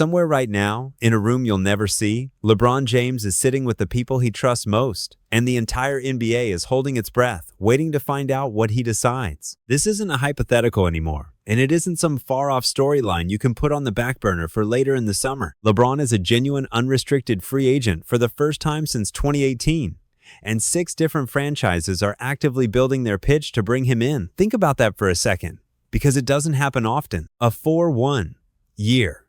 Somewhere right now, in a room you'll never see, LeBron James is sitting with the people he trusts most, and the entire NBA is holding its breath, waiting to find out what he decides. This isn't a hypothetical anymore, and it isn't some far-off storyline you can put on the back burner for later in the summer. LeBron is a genuine unrestricted free agent for the first time since 2018. And 6 different franchises are actively building their pitch to bring him in. Think about that for a second, because it doesn't happen often. A 4-1 year.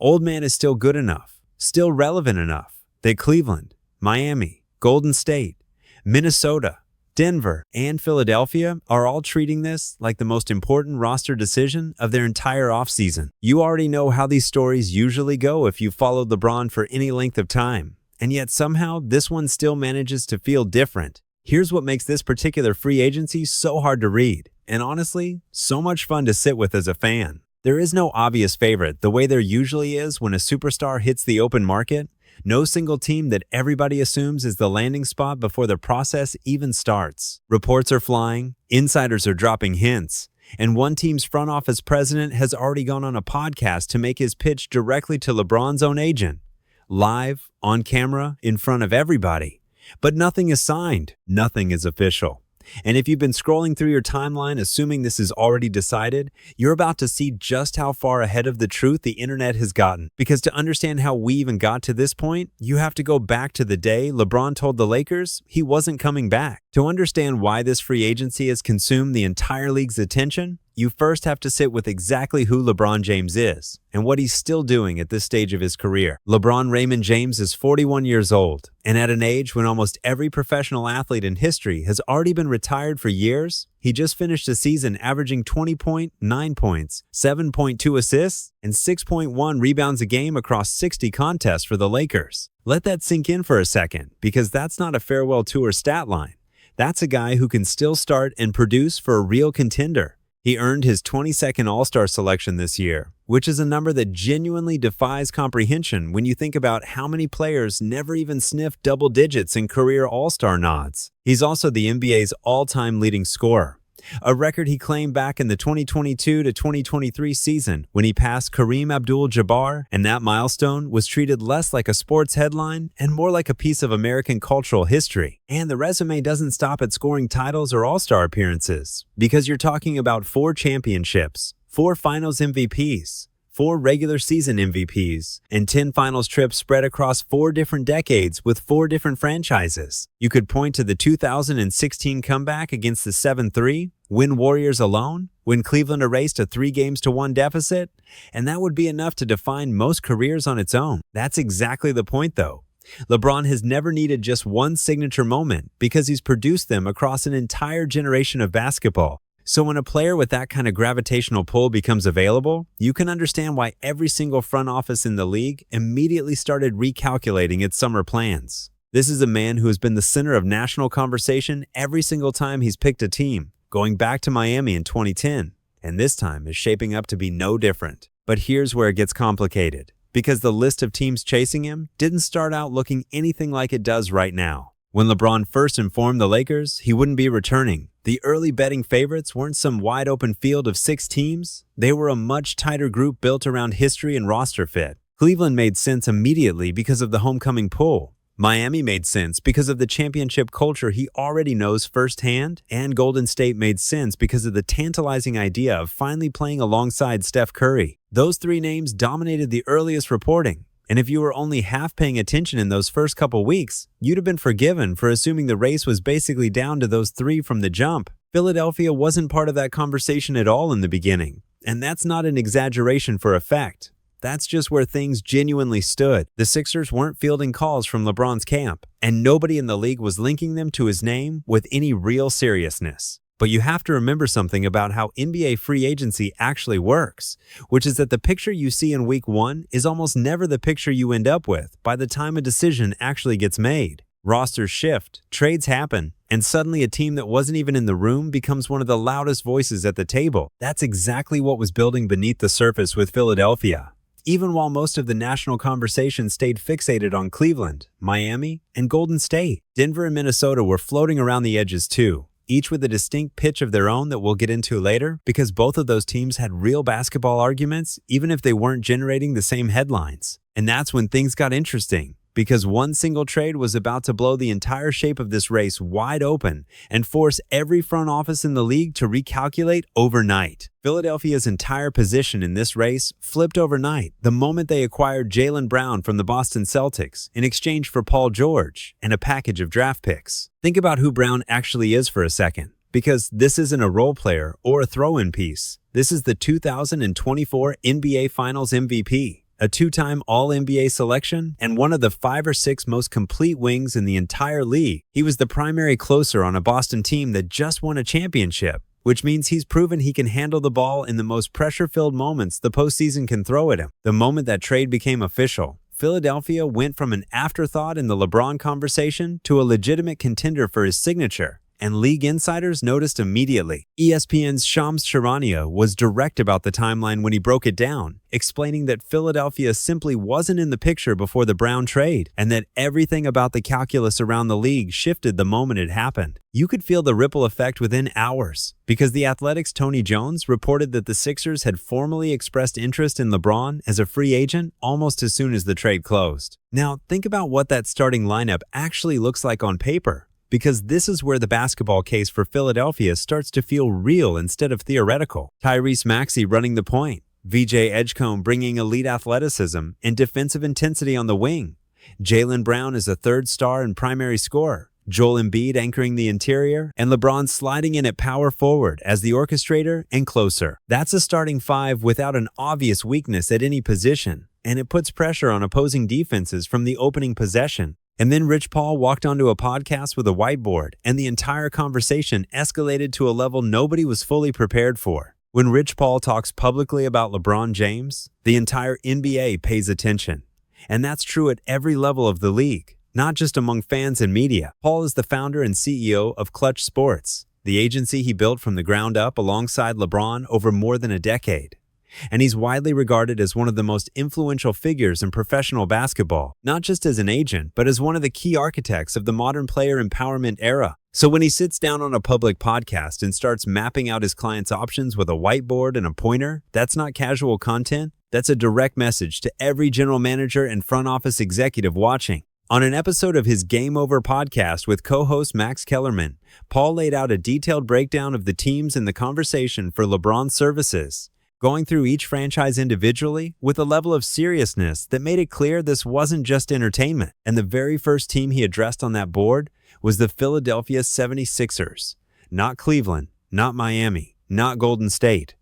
Old man is still good enough, still relevant enough that Cleveland, Miami, Golden State, Minnesota, Denver, and Philadelphia are all treating this like the most important roster decision of their entire offseason. You already know how these stories usually go if you've followed LeBron for any length of time, and yet somehow this one still manages to feel different. Here's what makes this particular free agency so hard to read, and honestly, so much fun to sit with as a fan. There is no obvious favorite the way there usually is when a superstar hits the open market. No single team that everybody assumes is the landing spot before the process even starts. Reports are flying, insiders are dropping hints, and one team's front office president has already gone on a podcast to make his pitch directly to LeBron's own agent. Live, on camera, in front of everybody. But nothing is signed, nothing is official. And if you've been scrolling through your timeline assuming this is already decided, you're about to see just how far ahead of the truth the internet has gotten. Because to understand how we even got to this point, you have to go back to the day LeBron told the Lakers he wasn't coming back. To understand why this free agency has consumed the entire league's attention, you first have to sit with exactly who LeBron James is and what he's still doing at this stage of his career. LeBron Raymond James is 41 years old, and at an age when almost every professional athlete in history has already been retired for years, he just finished a season averaging 20.9 points, 7.2 assists, and 6.1 rebounds a game across 60 contests for the Lakers. Let that sink in for a second, because that's not a farewell tour stat line. That's a guy who can still start and produce for a real contender. He earned his 22nd All-Star selection this year, which is a number that genuinely defies comprehension when you think about how many players never even sniffed double digits in career All-Star nods. He's also the NBA's all-time leading scorer, a record he claimed back in the 2022 to 2023 season when he passed Kareem Abdul-Jabbar, and that milestone was treated less like a sports headline and more like a piece of American cultural history. And the resume doesn't stop at scoring titles or All-Star appearances, because you're talking about 4 championships, 4 finals MVPs, 4 regular season MVPs, and 10 finals trips spread across 4 different decades with 4 different franchises. You could point to the 2016 comeback against the 7-3, win Warriors alone, when Cleveland erased a 3-1 deficit, and that would be enough to define most careers on its own. That's exactly the point, though. LeBron has never needed just one signature moment because he's produced them across an entire generation of basketball. So when a player with that kind of gravitational pull becomes available, you can understand why every single front office in the league immediately started recalculating its summer plans. This is a man who has been the center of national conversation every single time he's picked a team, going back to Miami in 2010, and this time is shaping up to be no different. But here's where it gets complicated, because the list of teams chasing him didn't start out looking anything like it does right now. When LeBron first informed the Lakers he wouldn't be returning, the early betting favorites weren't some wide-open field of 6 teams. They were a much tighter group built around history and roster fit. Cleveland made sense immediately because of the homecoming pull. Miami made sense because of the championship culture he already knows firsthand, and Golden State made sense because of the tantalizing idea of finally playing alongside Steph Curry. Those 3 names dominated the earliest reporting. And if you were only half paying attention in those first couple weeks, you'd have been forgiven for assuming the race was basically down to those 3 from the jump. Philadelphia wasn't part of that conversation at all in the beginning. And that's not an exaggeration for effect. That's just where things genuinely stood. The Sixers weren't fielding calls from LeBron's camp, and nobody in the league was linking them to his name with any real seriousness. But you have to remember something about how NBA free agency actually works, which is that the picture you see in week 1 is almost never the picture you end up with by the time a decision actually gets made. Rosters shift, trades happen, and suddenly a team that wasn't even in the room becomes one of the loudest voices at the table. That's exactly what was building beneath the surface with Philadelphia. Even while most of the national conversation stayed fixated on Cleveland, Miami, and Golden State, Denver and Minnesota were floating around the edges too. each with a distinct pitch of their own that we'll get into later, because both of those teams had real basketball arguments, even if they weren't generating the same headlines. And that's when things got interesting, because one single trade was about to blow the entire shape of this race wide open and force every front office in the league to recalculate overnight. Philadelphia's entire position in this race flipped overnight the moment they acquired Jaylen Brown from the Boston Celtics in exchange for Paul George and a package of draft picks. Think about who Brown actually is for a second, because this isn't a role player or a throw-in piece. This is the 2024 NBA Finals MVP. A two-time All-NBA selection, and one of the 5 or 6 most complete wings in the entire league. He was the primary closer on a Boston team that just won a championship, which means he's proven he can handle the ball in the most pressure-filled moments the postseason can throw at him. The moment that trade became official, Philadelphia went from an afterthought in the LeBron conversation to a legitimate contender for his signature, and league insiders noticed immediately. ESPN's Shams Charania was direct about the timeline when he broke it down, explaining that Philadelphia simply wasn't in the picture before the Brown trade, and that everything about the calculus around the league shifted the moment it happened. You could feel the ripple effect within hours, because The Athletic's Tony Jones reported that the Sixers had formally expressed interest in LeBron as a free agent almost as soon as the trade closed. Now, think about what that starting lineup actually looks like on paper, because this is where the basketball case for Philadelphia starts to feel real instead of theoretical. Tyrese Maxey running the point, VJ Edgecombe bringing elite athleticism and defensive intensity on the wing, Jaylen Brown is a third star and primary scorer, Joel Embiid anchoring the interior, and LeBron sliding in at power forward as the orchestrator and closer. That's a starting 5 without an obvious weakness at any position, and it puts pressure on opposing defenses from the opening possession. And then Rich Paul walked onto a podcast with a whiteboard, and the entire conversation escalated to a level nobody was fully prepared for. When Rich Paul talks publicly about LeBron James, the entire NBA pays attention. And that's true at every level of the league, not just among fans and media. Paul is the founder and CEO of Clutch Sports, the agency he built from the ground up alongside LeBron over more than a decade. And he's widely regarded as one of the most influential figures in professional basketball, not just as an agent, but as one of the key architects of the modern player empowerment era. So when he sits down on a public podcast and starts mapping out his clients' options with a whiteboard and a pointer, that's not casual content. That's a direct message to every general manager and front office executive watching. On an episode of his Game Over podcast with co-host Max Kellerman, Paul laid out a detailed breakdown of the teams in the conversation for LeBron's services, going through each franchise individually with a level of seriousness that made it clear this wasn't just entertainment. And the very first team he addressed on that board was the Philadelphia 76ers. Not Cleveland, not Miami, not Golden State.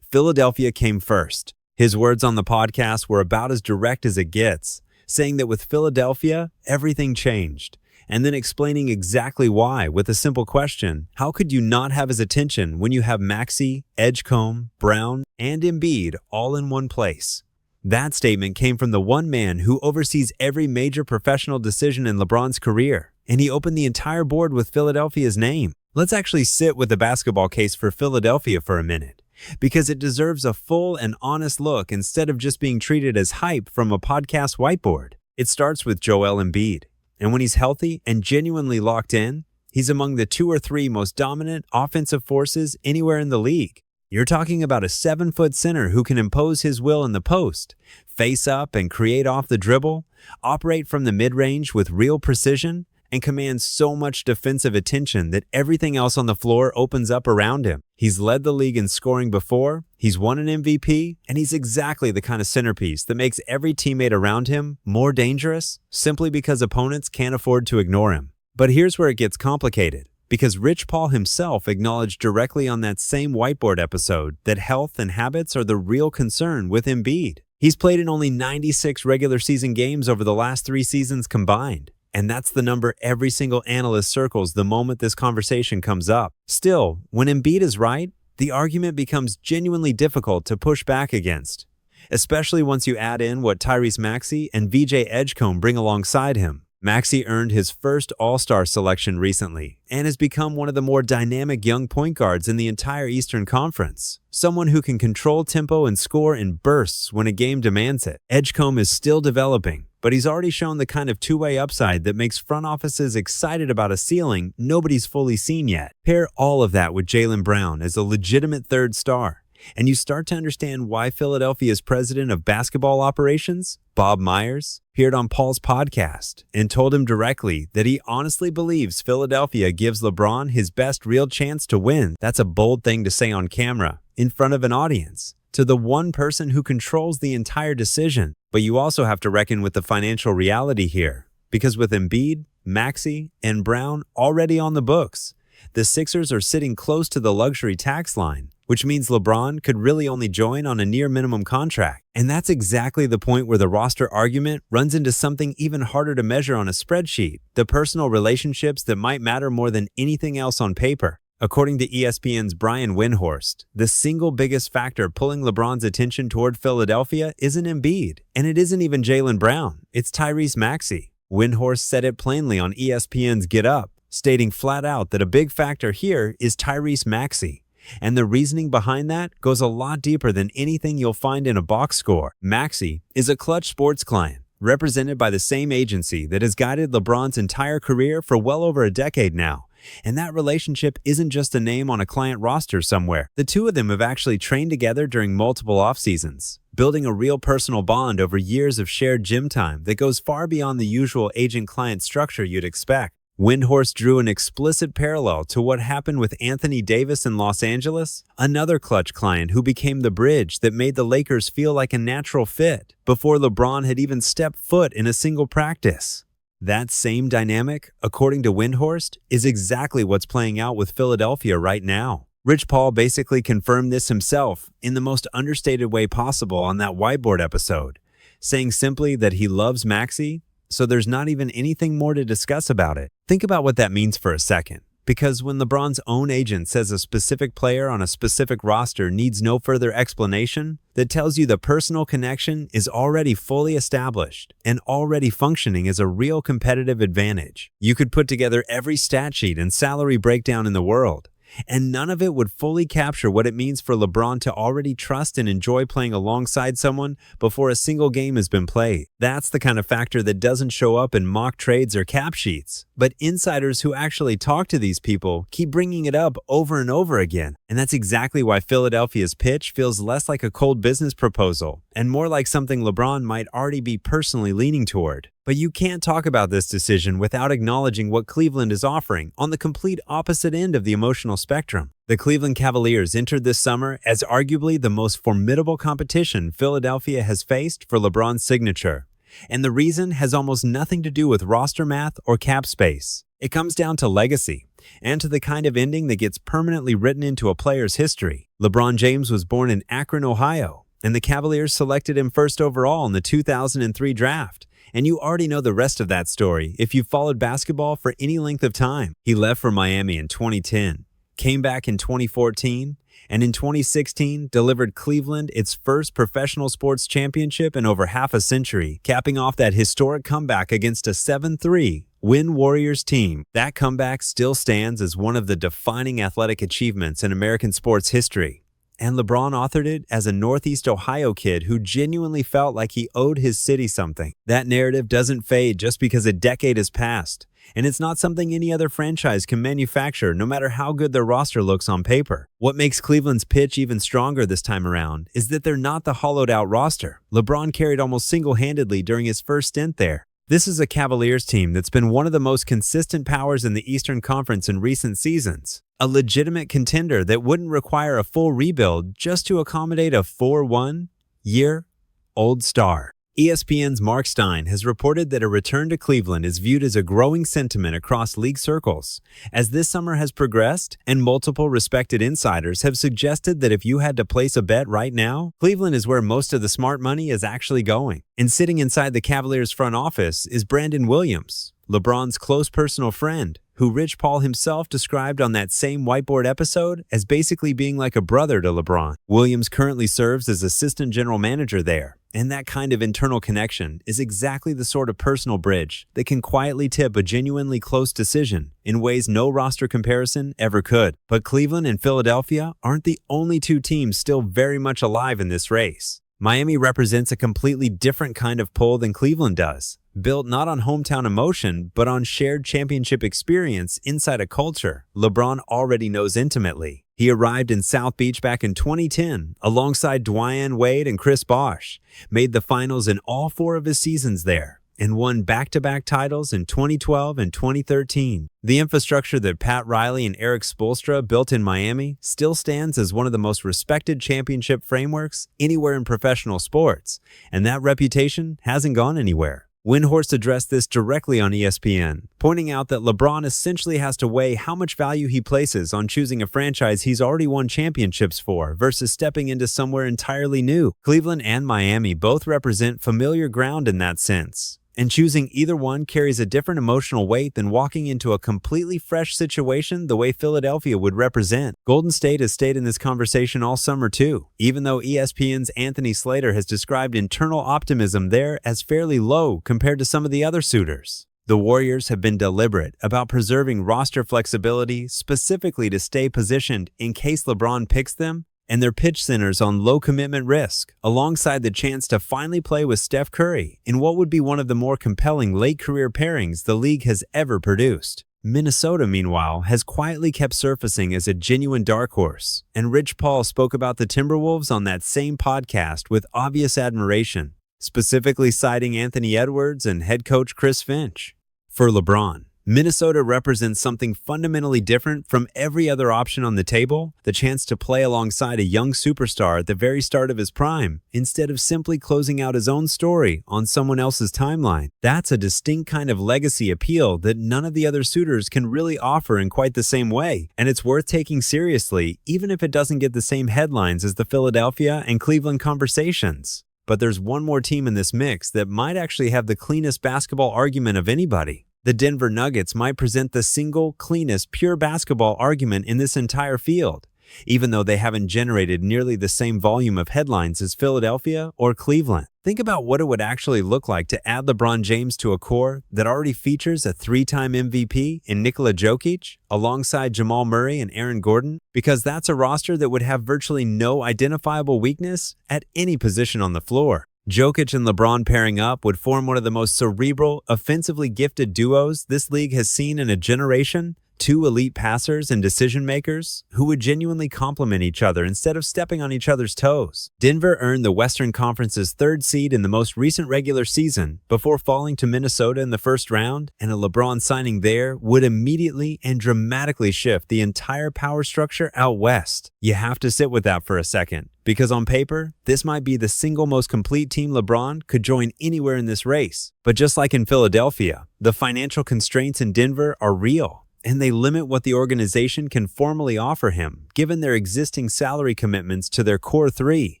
Philadelphia came first. His words on the podcast were about as direct as it gets, saying that with Philadelphia, everything changed, and then explaining exactly why with a simple question: how could you not have his attention when you have Maxey, Edgecombe, Brown, and Embiid all in one place? That statement came from the one man who oversees every major professional decision in LeBron's career, and he opened the entire board with Philadelphia's name. Let's actually sit with the basketball case for Philadelphia for a minute, because it deserves a full and honest look instead of just being treated as hype from a podcast whiteboard. It starts with Joel Embiid. And when he's healthy and genuinely locked in, he's among the 2 or 3 most dominant offensive forces anywhere in the league. You're talking about a 7-foot center who can impose his will in the post, face up and create off the dribble, operate from the mid-range with real precision, and commands so much defensive attention that everything else on the floor opens up around him. He's led the league in scoring before, he's won an MVP, and he's exactly the kind of centerpiece that makes every teammate around him more dangerous simply because opponents can't afford to ignore him. But here's where it gets complicated, because Rich Paul himself acknowledged directly on that same whiteboard episode that health and habits are the real concern with Embiid. He's played in only 96 regular season games over the last 3 seasons combined. And that's the number every single analyst circles the moment this conversation comes up. Still, when Embiid is right, the argument becomes genuinely difficult to push back against, especially once you add in what Tyrese Maxey and VJ Edgecombe bring alongside him. Maxey earned his first All-Star selection recently and has become one of the more dynamic young point guards in the entire Eastern Conference, someone who can control tempo and score in bursts when a game demands it. Edgecombe is still developing, but he's already shown the kind of two-way upside that makes front offices excited about a ceiling nobody's fully seen yet. Pair all of that with Jaylen Brown as a legitimate third star, and you start to understand why Philadelphia's president of basketball operations, Bob Myers, appeared on Paul's podcast and told him directly that he honestly believes Philadelphia gives LeBron his best real chance to win. That's a bold thing to say on camera, in front of an audience, to the one person who controls the entire decision. But you also have to reckon with the financial reality here, because with Embiid, Maxey, and Brown already on the books, the Sixers are sitting close to the luxury tax line, which means LeBron could really only join on a near minimum contract. And that's exactly the point where the roster argument runs into something even harder to measure on a spreadsheet, the personal relationships that might matter more than anything else on paper. According to ESPN's Brian Windhorst, the single biggest factor pulling LeBron's attention toward Philadelphia isn't Embiid, and it isn't even Jaylen Brown, it's Tyrese Maxey. Windhorst said it plainly on ESPN's Get Up, stating flat out that a big factor here is Tyrese Maxey. And the reasoning behind that goes a lot deeper than anything you'll find in a box score. Maxey is a clutch sports client, represented by the same agency that has guided LeBron's entire career for well over a decade now. And that relationship isn't just a name on a client roster somewhere. The two of them have actually trained together during multiple off-seasons, building a real personal bond over years of shared gym time that goes far beyond the usual agent-client structure you'd expect. Windhorst drew an explicit parallel to what happened with Anthony Davis in Los Angeles, another clutch client who became the bridge that made the Lakers feel like a natural fit before LeBron had even stepped foot in a single practice. That same dynamic, according to Windhorst, is exactly what's playing out with Philadelphia right now. Rich Paul basically confirmed this himself in the most understated way possible on that Whiteboard episode, saying simply that he loves Maxey, so there's not even anything more to discuss about it. Think about what that means for a second. Because when LeBron's own agent says a specific player on a specific roster needs no further explanation, that tells you the personal connection is already fully established and already functioning as a real competitive advantage. You could put together every stat sheet and salary breakdown in the world, and none of it would fully capture what it means for LeBron to already trust and enjoy playing alongside someone before a single game has been played. That's the kind of factor that doesn't show up in mock trades or cap sheets. But insiders who actually talk to these people keep bringing it up over and over again. And that's exactly why Philadelphia's pitch feels less like a cold business proposal and more like something LeBron might already be personally leaning toward. But you can't talk about this decision without acknowledging what Cleveland is offering on the complete opposite end of the emotional spectrum. The Cleveland Cavaliers entered this summer as arguably the most formidable competition Philadelphia has faced for LeBron's signature. And the reason has almost nothing to do with roster math or cap space. It comes down to legacy and to the kind of ending that gets permanently written into a player's history. LeBron James was born in Akron, Ohio, and the Cavaliers selected him first overall in the 2003 draft. And you already know the rest of that story if you've followed basketball for any length of time. He left for Miami in 2010, came back in 2014, and in 2016 delivered Cleveland its first professional sports championship in over half a century, capping off that historic comeback against a 7-3 win Warriors team. That comeback still stands as one of the defining athletic achievements in American sports history. And LeBron authored it as a Northeast Ohio kid who genuinely felt like he owed his city something. That narrative doesn't fade just because a decade has passed, and it's not something any other franchise can manufacture no matter how good their roster looks on paper. What makes Cleveland's pitch even stronger this time around is that they're not the hollowed-out roster LeBron carried almost single-handedly during his first stint there. This is a Cavaliers team that's been one of the most consistent powers in the Eastern Conference in recent seasons. A legitimate contender that wouldn't require a full rebuild just to accommodate a 4-1-year-old star. ESPN's Mark Stein has reported that a return to Cleveland is viewed as a growing sentiment across league circles. As this summer has progressed, and multiple respected insiders have suggested that if you had to place a bet right now, Cleveland is where most of the smart money is actually going. And sitting inside the Cavaliers front office is Brandon Williams, LeBron's close personal friend, who Rich Paul himself described on that same Whiteboard episode as basically being like a brother to LeBron. Williams currently serves as assistant general manager there, and that kind of internal connection is exactly the sort of personal bridge that can quietly tip a genuinely close decision in ways no roster comparison ever could. But Cleveland and Philadelphia aren't the only two teams still very much alive in this race. Miami represents a completely different kind of pull than Cleveland does, built not on hometown emotion, but on shared championship experience inside a culture LeBron already knows intimately. He arrived in South Beach back in 2010 alongside Dwyane Wade and Chris Bosh, made the finals in all 4 of his seasons there, and won back-to-back titles in 2012 and 2013. The infrastructure that Pat Riley and Eric Spoelstra built in Miami still stands as one of the most respected championship frameworks anywhere in professional sports, and that reputation hasn't gone anywhere. Windhorst addressed this directly on ESPN, pointing out that LeBron essentially has to weigh how much value he places on choosing a franchise he's already won championships for versus stepping into somewhere entirely new. Cleveland and Miami both represent familiar ground in that sense, and choosing either one carries a different emotional weight than walking into a completely fresh situation the way Philadelphia would represent. Golden State has stayed in this conversation all summer too, even though ESPN's Anthony Slater has described internal optimism there as fairly low compared to some of the other suitors. The Warriors have been deliberate about preserving roster flexibility specifically to stay positioned in case LeBron picks them, and their pitch centers on low-commitment risk, alongside the chance to finally play with Steph Curry in what would be one of the more compelling late-career pairings the league has ever produced. Minnesota, meanwhile, has quietly kept surfacing as a genuine dark horse, and Rich Paul spoke about the Timberwolves on that same podcast with obvious admiration, specifically citing Anthony Edwards and head coach Chris Finch. For LeBron, Minnesota represents something fundamentally different from every other option on the table, the chance to play alongside a young superstar at the very start of his prime, instead of simply closing out his own story on someone else's timeline. That's a distinct kind of legacy appeal that none of the other suitors can really offer in quite the same way, and it's worth taking seriously even if it doesn't get the same headlines as the Philadelphia and Cleveland conversations. But there's one more team in this mix that might actually have the cleanest basketball argument of anybody. The Denver Nuggets might present the single cleanest pure basketball argument in this entire field, even though they haven't generated nearly the same volume of headlines as Philadelphia or Cleveland. Think about what it would actually look like to add LeBron James to a core that already features a 3-time MVP in Nikola Jokić alongside Jamal Murray and Aaron Gordon, because that's a roster that would have virtually no identifiable weakness at any position on the floor. Jokić and LeBron pairing up would form one of the most cerebral, offensively gifted duos this league has seen in a generation. 2 elite passers and decision-makers who would genuinely complement each other instead of stepping on each other's toes. Denver earned the Western Conference's 3rd seed in the most recent regular season before falling to Minnesota in the first round, and a LeBron signing there would immediately and dramatically shift the entire power structure out west. You have to sit with that for a second, because on paper, this might be the single most complete team LeBron could join anywhere in this race. But just like in Philadelphia, the financial constraints in Denver are real, and they limit what the organization can formally offer him, given their existing salary commitments to their core 3.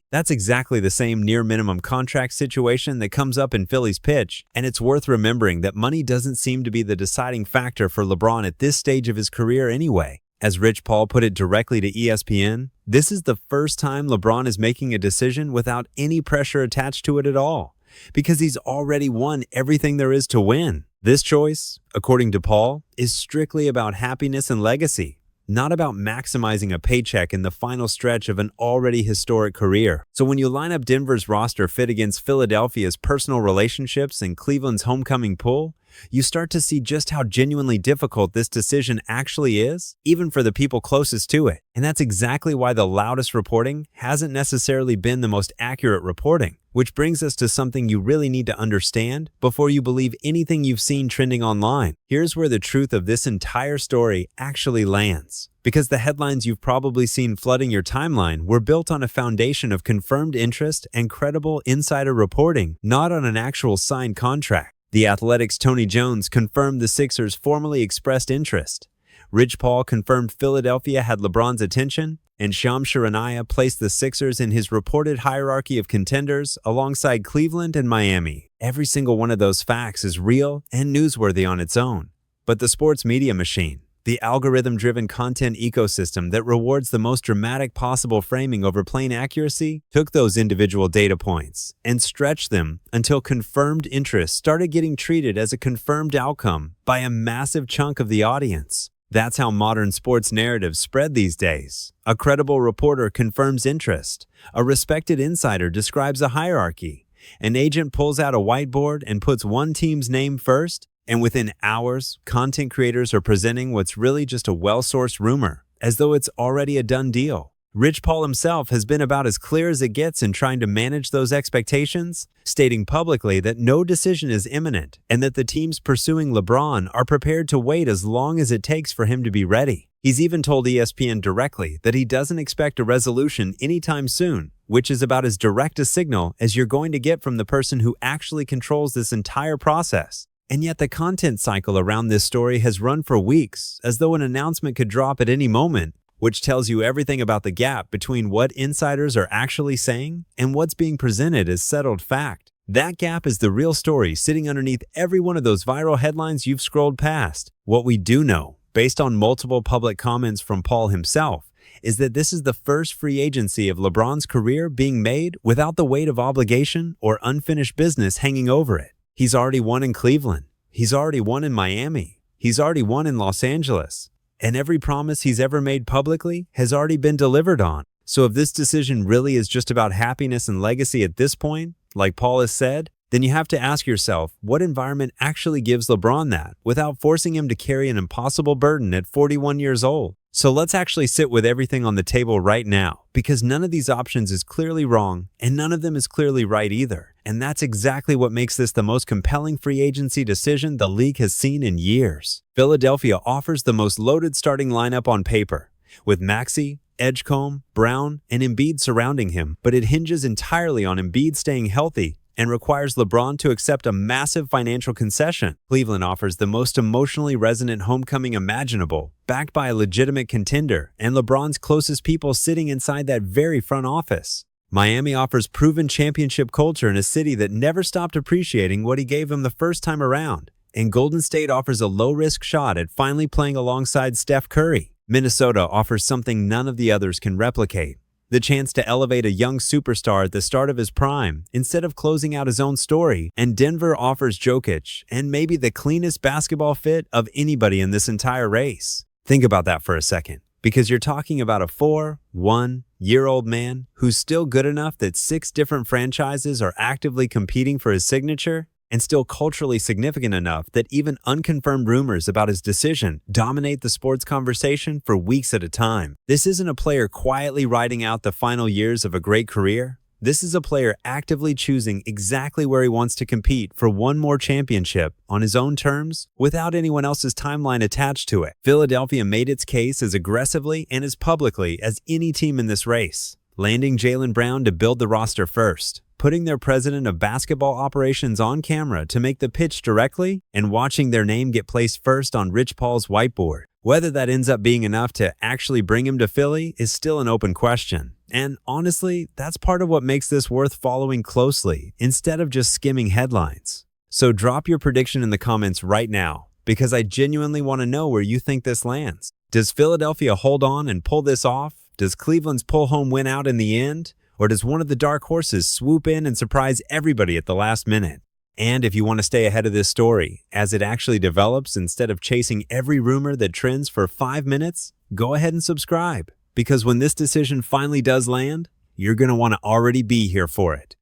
That's exactly the same near-minimum contract situation that comes up in Philly's pitch, and it's worth remembering that money doesn't seem to be the deciding factor for LeBron at this stage of his career anyway. As Rich Paul put it directly to ESPN, this is the first time LeBron is making a decision without any pressure attached to it at all, because he's already won everything there is to win. This choice, according to Paul, is strictly about happiness and legacy, not about maximizing a paycheck in the final stretch of an already historic career. So when you line up Denver's roster fit against Philadelphia's personal relationships and Cleveland's homecoming pull, you start to see just how genuinely difficult this decision actually is, even for the people closest to it. And that's exactly why the loudest reporting hasn't necessarily been the most accurate reporting, which brings us to something you really need to understand before you believe anything you've seen trending online. Here's where the truth of this entire story actually lands, because the headlines you've probably seen flooding your timeline were built on a foundation of confirmed interest and credible insider reporting, not on an actual signed contract. The Athletic's Tony Jones confirmed the Sixers formally expressed interest. Rich Paul confirmed Philadelphia had LeBron's attention, and Shams Charania placed the Sixers in his reported hierarchy of contenders alongside Cleveland and Miami. Every single one of those facts is real and newsworthy on its own. But the sports media machine, the algorithm-driven content ecosystem that rewards the most dramatic possible framing over plain accuracy, took those individual data points and stretched them until confirmed interest started getting treated as a confirmed outcome by a massive chunk of the audience. That's how modern sports narratives spread these days. A credible reporter confirms interest. A respected insider describes a hierarchy. An agent pulls out a whiteboard and puts one team's name first, and within hours, content creators are presenting what's really just a well-sourced rumor, as though it's already a done deal. Rich Paul himself has been about as clear as it gets in trying to manage those expectations, stating publicly that no decision is imminent and that the teams pursuing LeBron are prepared to wait as long as it takes for him to be ready. He's even told ESPN directly that he doesn't expect a resolution anytime soon, which is about as direct a signal as you're going to get from the person who actually controls this entire process. And yet the content cycle around this story has run for weeks, as though an announcement could drop at any moment, which tells you everything about the gap between what insiders are actually saying and what's being presented as settled fact. That gap is the real story sitting underneath every one of those viral headlines you've scrolled past. What we do know, based on multiple public comments from Paul himself, is that this is the first free agency of LeBron's career being made without the weight of obligation or unfinished business hanging over it. He's already won in Cleveland. He's already won in Miami. He's already won in Los Angeles. And every promise he's ever made publicly has already been delivered on. So if this decision really is just about happiness and legacy at this point, like Paul has said, then you have to ask yourself what environment actually gives LeBron that without forcing him to carry an impossible burden at 41 years old. So let's actually sit with everything on the table right now, because none of these options is clearly wrong and none of them is clearly right either. And that's exactly what makes this the most compelling free agency decision the league has seen in years. Philadelphia offers the most loaded starting lineup on paper, with Maxey, Edgecombe, Brown, and Embiid surrounding him, but it hinges entirely on Embiid staying healthy and requires LeBron to accept a massive financial concession. Cleveland offers the most emotionally resonant homecoming imaginable, backed by a legitimate contender and LeBron's closest people sitting inside that very front office. Miami offers proven championship culture in a city that never stopped appreciating what he gave him the first time around. And Golden State offers a low-risk shot at finally playing alongside Steph Curry. Minnesota offers something none of the others can replicate: the chance to elevate a young superstar at the start of his prime instead of closing out his own story. And Denver offers Jokić and maybe the cleanest basketball fit of anybody in this entire race. Think about that for a second, because you're talking about a 41-year-old man who's still good enough that 6 different franchises are actively competing for his signature, and still culturally significant enough that even unconfirmed rumors about his decision dominate the sports conversation for weeks at a time. This isn't a player quietly riding out the final years of a great career. This is a player actively choosing exactly where he wants to compete for one more championship on his own terms without anyone else's timeline attached to it. Philadelphia made its case as aggressively and as publicly as any team in this race, landing Jaylen Brown to build the roster first, putting their president of basketball operations on camera to make the pitch directly, and watching their name get placed first on Rich Paul's whiteboard. Whether that ends up being enough to actually bring him to Philly is still an open question. And honestly, that's part of what makes this worth following closely instead of just skimming headlines. So drop your prediction in the comments right now, because I genuinely want to know where you think this lands. Does Philadelphia hold on and pull this off? Does Cleveland's pull-home win out in the end? Or does one of the dark horses swoop in and surprise everybody at the last minute? And if you want to stay ahead of this story as it actually develops instead of chasing every rumor that trends for 5 minutes, go ahead and subscribe, because when this decision finally does land, you're going to want to already be here for it.